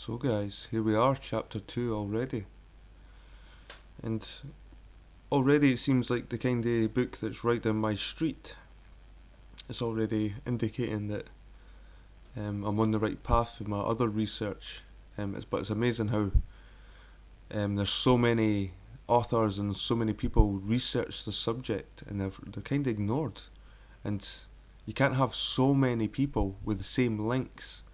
So guys, here we are, chapter 2 already. And already it seems like the kind of book that's right down my street. It's already indicating that I'm on the right path with my other research. But it's amazing how there's so many authors and so many people research the subject and they're kind of ignored. And you can't have so many people with the same links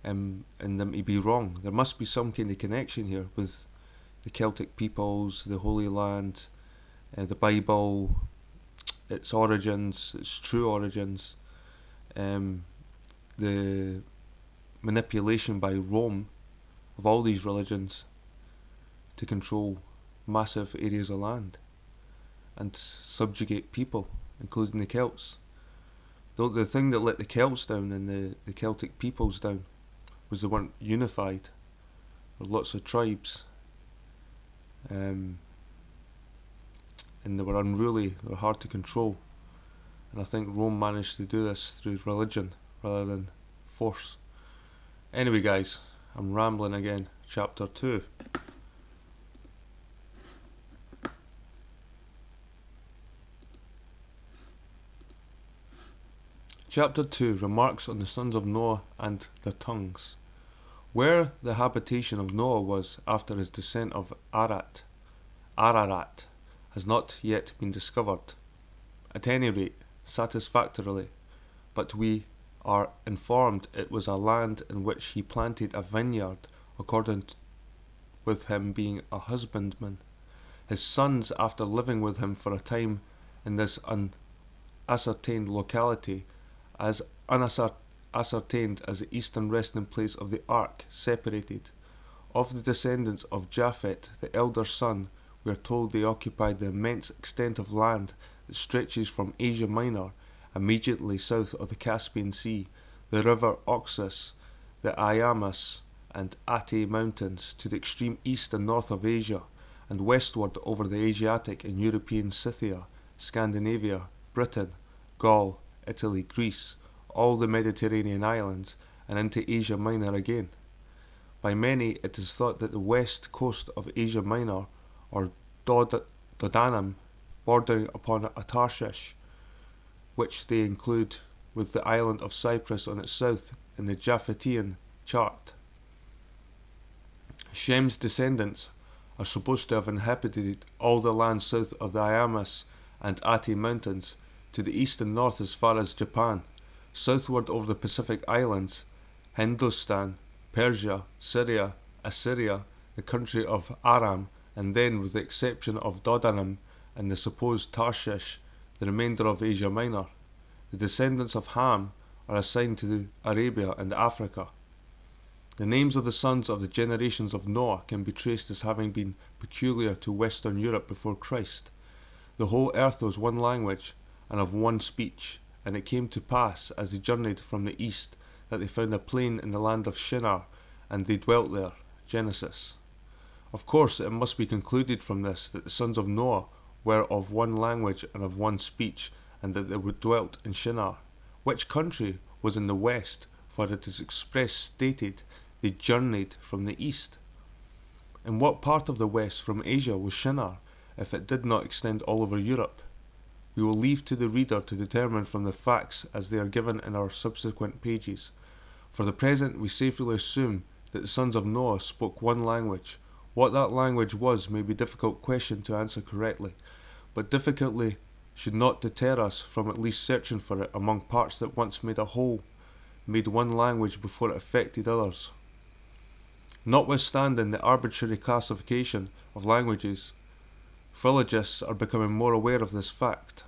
and them to be wrong. There must be some kind of connection here with the Celtic peoples, the Holy Land, the Bible, its origins, its true origins, the manipulation by Rome of all these religions to control massive areas of land and subjugate people, including the Celts. The thing that let the Celts down and the Celtic peoples down was they weren't unified. There were lots of tribes, and they were unruly, they were hard to control. And I think Rome managed to do this through religion rather than force. Anyway guys, I'm rambling again. Chapter 2. Chapter 2 remarks on the sons of Noah and their tongues. Where the habitation of Noah was after his descent of Ararat has not yet been discovered, at any rate satisfactorily, but we are informed it was a land in which he planted a vineyard, according with him being a husbandman. His sons, after living with him for a time in this unascertained locality, as unascertained as the eastern resting place of the ark, separated. Of the descendants of Japhet, the elder son, we are told they occupied the immense extent of land that stretches from Asia Minor, immediately south of the Caspian Sea, the river Oxus, the Iamas and Ate mountains, to the extreme east and north of Asia, and westward over the Asiatic and European Scythia, Scandinavia, Britain, Gaul, Italy, Greece, all the Mediterranean islands, and into Asia Minor again. By many it is thought that the west coast of Asia Minor, or Dodanum, bordering upon Tarshish, which they include with the island of Cyprus on its south in the Japhetian chart. Shem's descendants are supposed to have inhabited all the land south of the Iamas and Ate mountains, to the east and north as far as Japan, southward over the Pacific Islands, Hindustan, Persia, Syria, Assyria, the country of Aram, and then, with the exception of Dodanum and the supposed Tarshish, the remainder of Asia Minor. The descendants of Ham are assigned to Arabia and Africa. The names of the sons of the generations of Noah can be traced as having been peculiar to Western Europe before Christ. The whole earth was one language and of one speech, and it came to pass, as they journeyed from the east, that they found a plain in the land of Shinar, and they dwelt there. Genesis. Of course, it must be concluded from this that the sons of Noah were of one language and of one speech, and that they dwelt in Shinar, which country was in the west, for it is express stated they journeyed from the east. In what part of the west from Asia was Shinar, if it did not extend all over Europe? We will leave to the reader to determine from the facts as they are given in our subsequent pages. For the present we safely assume that the sons of Noah spoke one language. What that language was may be a difficult question to answer correctly, but difficulty should not deter us from at least searching for it among parts that once made a whole, made one language before it affected others. Notwithstanding the arbitrary classification of languages, philologists are becoming more aware of this fact.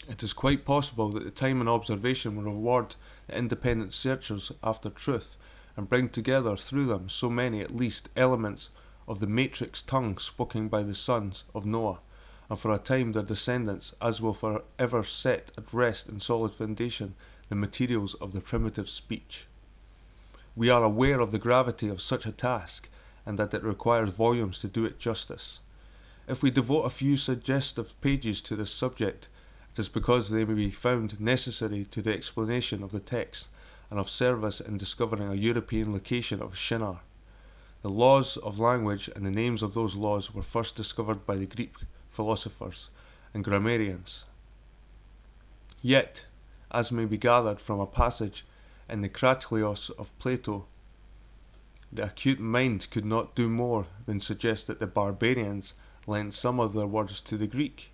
It is quite possible that the time and observation will reward the independent searchers after truth, and bring together through them so many at least elements of the matrix tongue spoken by the sons of Noah, and for a time their descendants, as will forever set at rest in solid foundation the materials of the primitive speech. We are aware of the gravity of such a task, and that it requires volumes to do it justice. If we devote a few suggestive pages to this subject, it is because they may be found necessary to the explanation of the text, and of service in discovering a European location of Shinar. The laws of language and the names of those laws were first discovered by the Greek philosophers and grammarians. Yet, as may be gathered from a passage in the Kratleios of Plato, the acute mind could not do more than suggest that the barbarians lent some of their words to the Greek.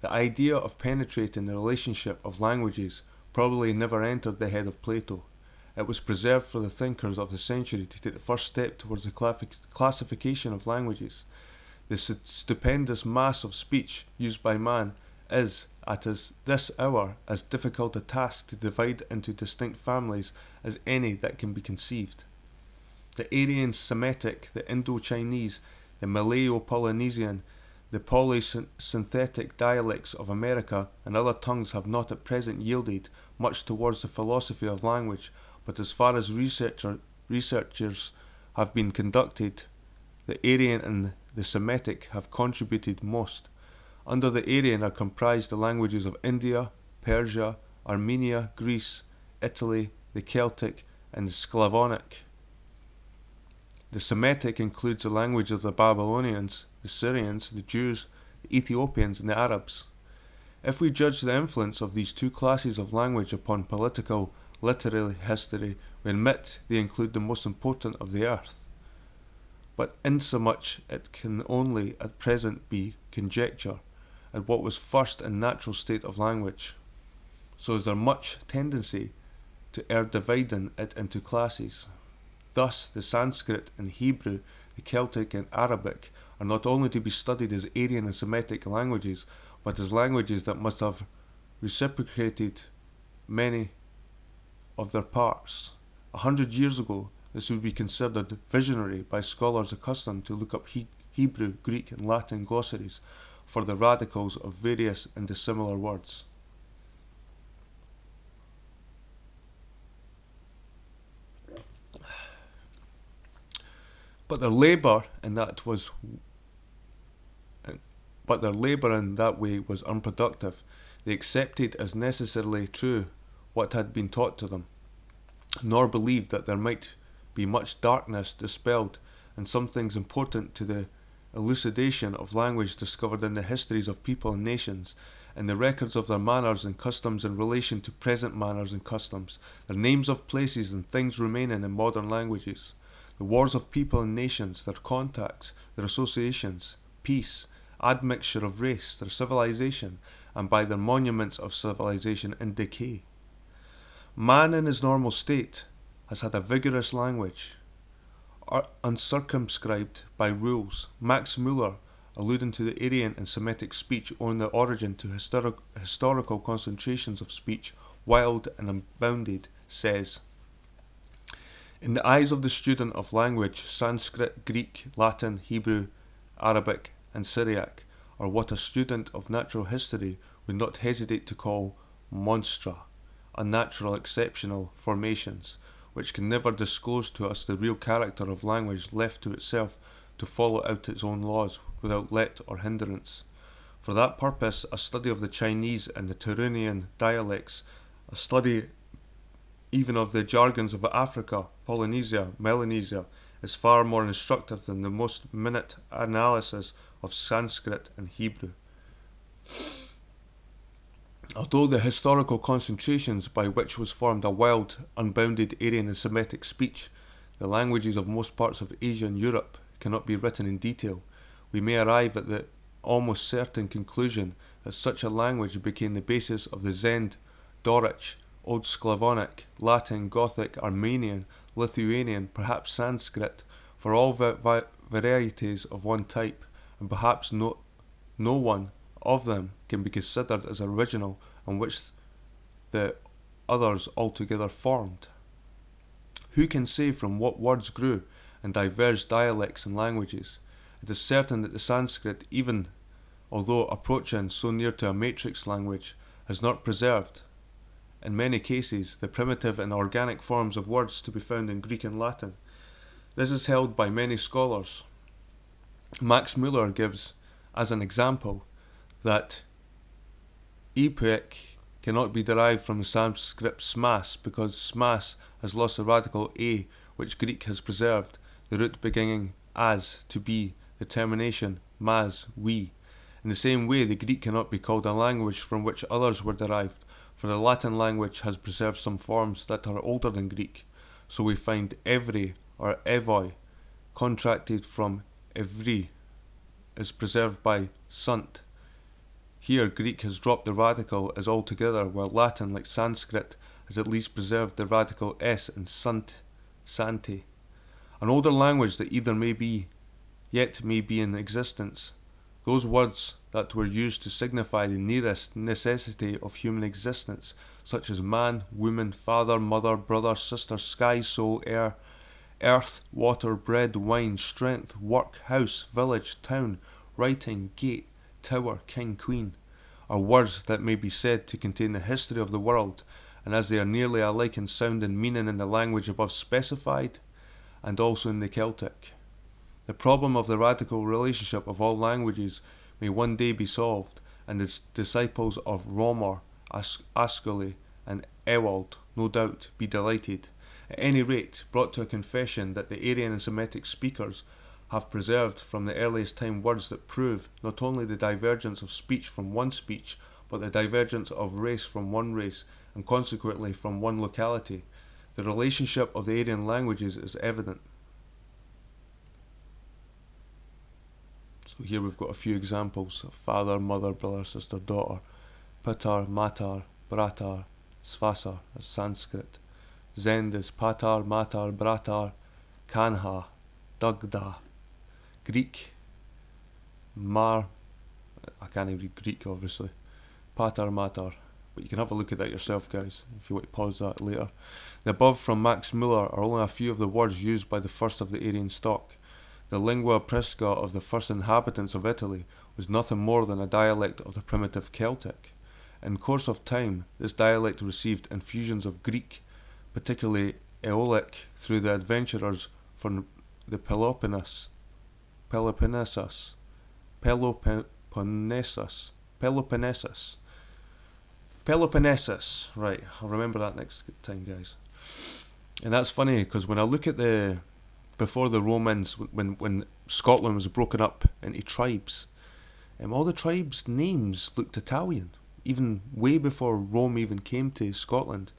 The idea of penetrating the relationship of languages probably never entered the head of Plato. It was preserved for the thinkers of the century to take the first step towards the classification of languages. The stupendous mass of speech used by man is, at this hour, as difficult a task to divide into distinct families as any that can be conceived. The Aryan Semitic, the Indo-Chinese, the Malayo-Polynesian, the polysynthetic dialects of America and other tongues have not at present yielded much towards the philosophy of language, but as far as researchers have been conducted, the Aryan and the Semitic have contributed most. Under the Aryan are comprised the languages of India, Persia, Armenia, Greece, Italy, the Celtic, and the Slavonic. The Semitic includes the language of the Babylonians, the Syrians, the Jews, the Ethiopians, and the Arabs. If we judge the influence of these two classes of language upon political, literary history, we admit they include the most important of the earth. But insomuch it can only at present be conjecture at what was first and natural state of language, so is there much tendency to err dividing it into classes. Thus, the Sanskrit and Hebrew, the Celtic and Arabic are not only to be studied as Aryan and Semitic languages, but as languages that must have reciprocated many of their parts. 100 years ago, this would be considered visionary by scholars accustomed to look up Hebrew, Greek, and Latin glossaries for the radicals of various and dissimilar words. But their labour in that way was unproductive. They accepted as necessarily true what had been taught to them, nor believed that there might be much darkness dispelled and some things important to the elucidation of language discovered in the histories of people and nations, in the records of their manners and customs in relation to present manners and customs, their names of places and things remaining in modern languages, the wars of people and nations, their contacts, their associations, peace, admixture of race, their civilization, and by their monuments of civilization in decay. Man in his normal state has had a vigorous language, uncircumscribed by rules. Max Muller, alluding to the Aryan and Semitic speech owing their origin to historical concentrations of speech, wild and unbounded, says, "In the eyes of the student of language, Sanskrit, Greek, Latin, Hebrew, Arabic, and Syriac are what a student of natural history would not hesitate to call monstra, unnatural exceptional formations, which can never disclose to us the real character of language left to itself to follow out its own laws without let or hindrance. For that purpose, a study of the Chinese and the Turanian dialects, a study even of the jargons of Africa, Polynesia, Melanesia, is far more instructive than the most minute analysis of Sanskrit and Hebrew. Although the historical concentrations by which was formed a wild, unbounded Aryan and Semitic speech, the languages of most parts of Asia and Europe, cannot be written in detail, we may arrive at the almost certain conclusion that such a language became the basis of the Zend, Doric, Old Slavonic, Latin, Gothic, Armenian, Lithuanian, perhaps Sanskrit, for all varieties of one type, and perhaps no one of them can be considered as original on which the others altogether formed. Who can say from what words grew and diverged dialects and languages? It is certain that the Sanskrit, even although approaching so near to a matrix language, has not preserved, in many cases, the primitive and organic forms of words to be found in Greek and Latin. This is held by many scholars. Max Muller gives as an example that epoch cannot be derived from the Sanskrit smas, because smas has lost the radical a, which Greek has preserved, the root beginning as, to be, the termination mas, we. In the same way, the Greek cannot be called a language from which others were derived, for the Latin language has preserved some forms that are older than Greek. So we find evre or evoi, contracted from evri, is preserved by sunt. Here Greek has dropped the radical as altogether, while Latin, like Sanskrit, has at least preserved the radical s in sunt, sante. An older language that either may be, yet may be in existence. Those words that were used to signify the nearest necessity of human existence, such as man, woman, father, mother, brother, sister, sky, soul, air, earth, water, bread, wine, strength, work, house, village, town, writing, gate, tower, king, queen, are words that may be said to contain the history of the world, and as they are nearly alike in sound and meaning in the language above specified, and also in the Celtic. The problem of the radical relationship of all languages may one day be solved, and the disciples of Romer, Ascoli, and Ewald, no doubt, be delighted. At any rate, brought to a confession that the Aryan and Semitic speakers have preserved from the earliest time words that prove not only the divergence of speech from one speech, but the divergence of race from one race, and consequently from one locality. The relationship of the Aryan languages is evident. So here we've got a few examples of father, mother, brother, sister, daughter, pitar, matar, bratar, svasar as Sanskrit, zend is patar, matar, bratar, kanha, dugda, Greek, mar, I can't even read Greek obviously, patar, matar, but you can have a look at that yourself guys if you want to pause that later. The above from Max Muller are only a few of the words used by the first of the Aryan stock. The lingua prisca of the first inhabitants of Italy was nothing more than a dialect of the primitive Celtic. In course of time, this dialect received infusions of Greek, particularly Aeolic, through the adventurers from the Peloponnesus, right, I'll remember that next time guys. And that's funny, because when I look at before the Romans, when Scotland was broken up into tribes, all the tribes' names looked Italian. Even way before Rome even came to Scotland,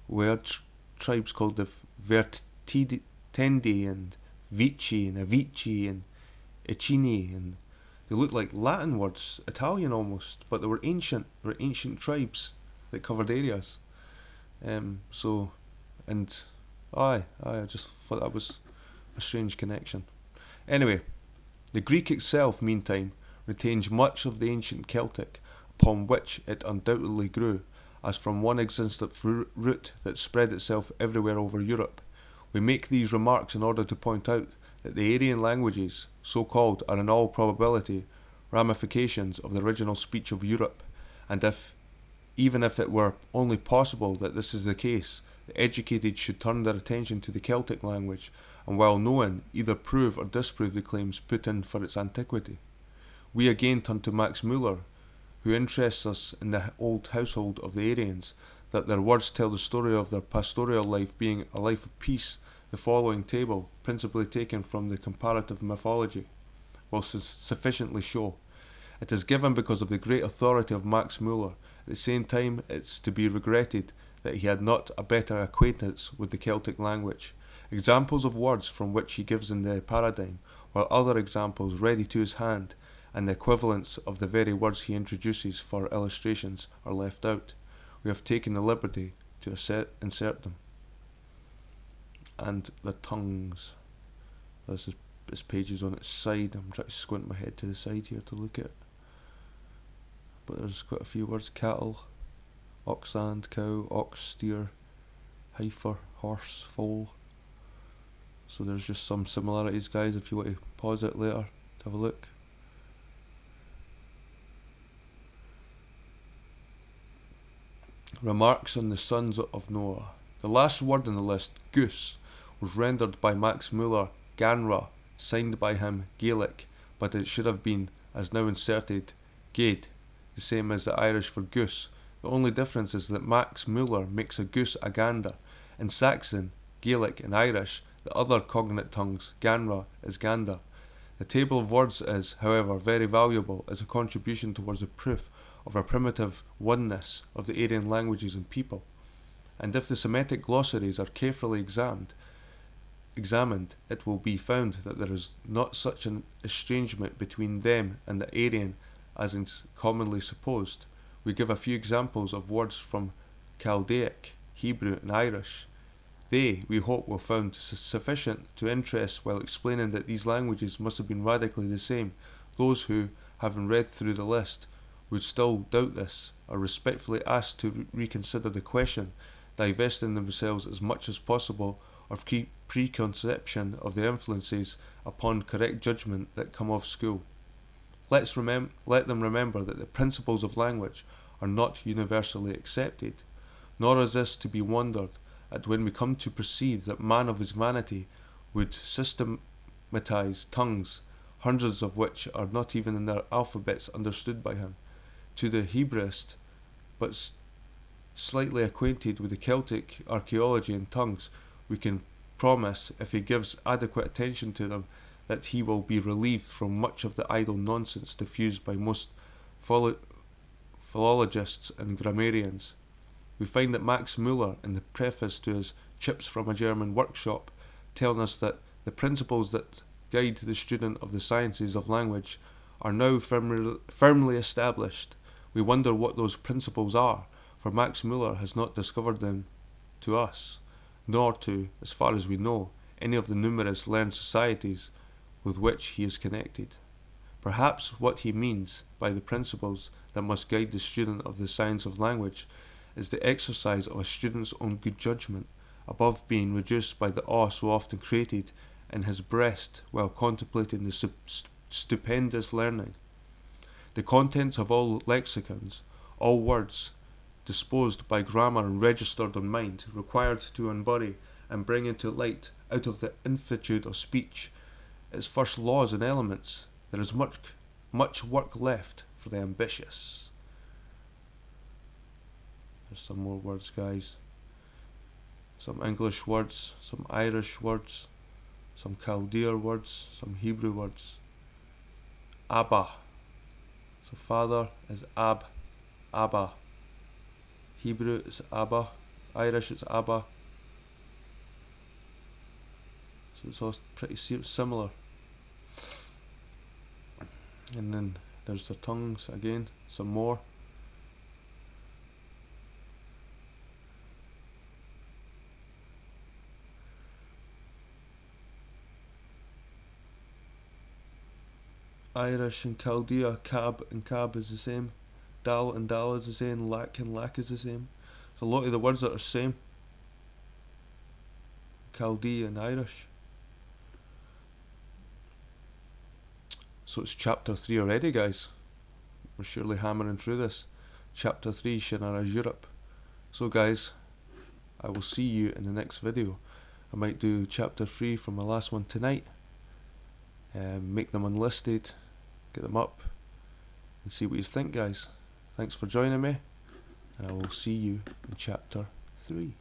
we had tribes called the Vertendi and Vici and Avici and Icini, and they looked like Latin words, Italian almost, but they were ancient tribes that covered areas. I just thought that was a strange connection. Anyway, the Greek itself, meantime, retains much of the ancient Celtic, upon which it undoubtedly grew, as from one existent root that spread itself everywhere over Europe. We make these remarks in order to point out that the Aryan languages, so called, are in all probability ramifications of the original speech of Europe, and even if it were only possible that this is the case, the educated should turn their attention to the Celtic language, and while knowing, either prove or disprove the claims put in for its antiquity. We again turn to Max Muller, who interests us in the old household of the Aryans, that their words tell the story of their pastoral life being a life of peace. The following table, principally taken from the comparative mythology, will sufficiently show. It is given because of the great authority of Max Muller. At the same time, it's to be regretted that he had not a better acquaintance with the Celtic language. Examples of words from which he gives in the paradigm, while other examples ready to his hand, and the equivalents of the very words he introduces for illustrations are left out. We have taken the liberty to insert them. And the tongues. This page is on its side. I'm trying to squint my head to the side here to look at it. But there's quite a few words. Cattle, ox and cow, ox, steer, heifer, horse, foal. So there's just some similarities guys if you want to pause it later to have a look. Remarks on the sons of Noah. The last word on the list, goose, was rendered by Max Muller Ganra, signed by him Gaelic, but it should have been, as now inserted, Gaid, the same as the Irish for goose. The only difference is that Max Muller makes a goose a gander. In Saxon, Gaelic and Irish, the other cognate tongues, Ganra is Ganda. The table of words is, however, very valuable as a contribution towards a proof of our primitive oneness of the Aryan languages and people. And if the Semitic glossaries are carefully examined, it will be found that there is not such an estrangement between them and the Aryan as is commonly supposed. We give a few examples of words from Chaldaic, Hebrew and Irish. They, we hope, will found sufficient to interest while explaining that these languages must have been radically the same. Those who, having read through the list, would still doubt this, are respectfully asked to reconsider the question, divesting themselves as much as possible of preconception of the influences upon correct judgment that come of school. Let them remember that the principles of language are not universally accepted, nor is this to be wondered at when we come to perceive that man of his vanity would systematize tongues, hundreds of which are not even in their alphabets understood by him. To the Hebraist, but slightly acquainted with the Celtic archaeology and tongues, we can promise, if he gives adequate attention to them, that he will be relieved from much of the idle nonsense diffused by most philologists and grammarians. We find that Max Müller, in the preface to his Chips from a German Workshop, telling us that the principles that guide the student of the sciences of language are now firmly established. We wonder what those principles are, for Max Müller has not discovered them to us, nor to, as far as we know, any of the numerous learned societies with which he is connected. Perhaps what he means by the principles that must guide the student of the science of language is the exercise of a student's own good judgment, above being reduced by the awe so often created in his breast while contemplating the stupendous learning. The contents of all lexicons, all words disposed by grammar and registered on mind, required to unbury and bring into light out of the infinitude of speech its first laws and elements. There is much work left for the ambitious. There's some more words, guys. Some English words, some Irish words, some Chaldean words, some Hebrew words. Abba. So father is Abba. Hebrew is Abba. Irish is Abba. So it's all pretty similar. And then there's the tongues again, some more. Irish and Chaldea, cab and cab is the same. Dal and dal is the same. Lac and lac is the same. So a lot of the words that are the same. Chaldee and Irish. So it's chapter 3 already, guys. We're surely hammering through this. Chapter 3, Shannara Europe. So guys, I will see you in the next video. I might do chapter 3 from my last one tonight. Make them unlisted, get them up, and see what you think, guys. Thanks for joining me, and I will see you in chapter 3.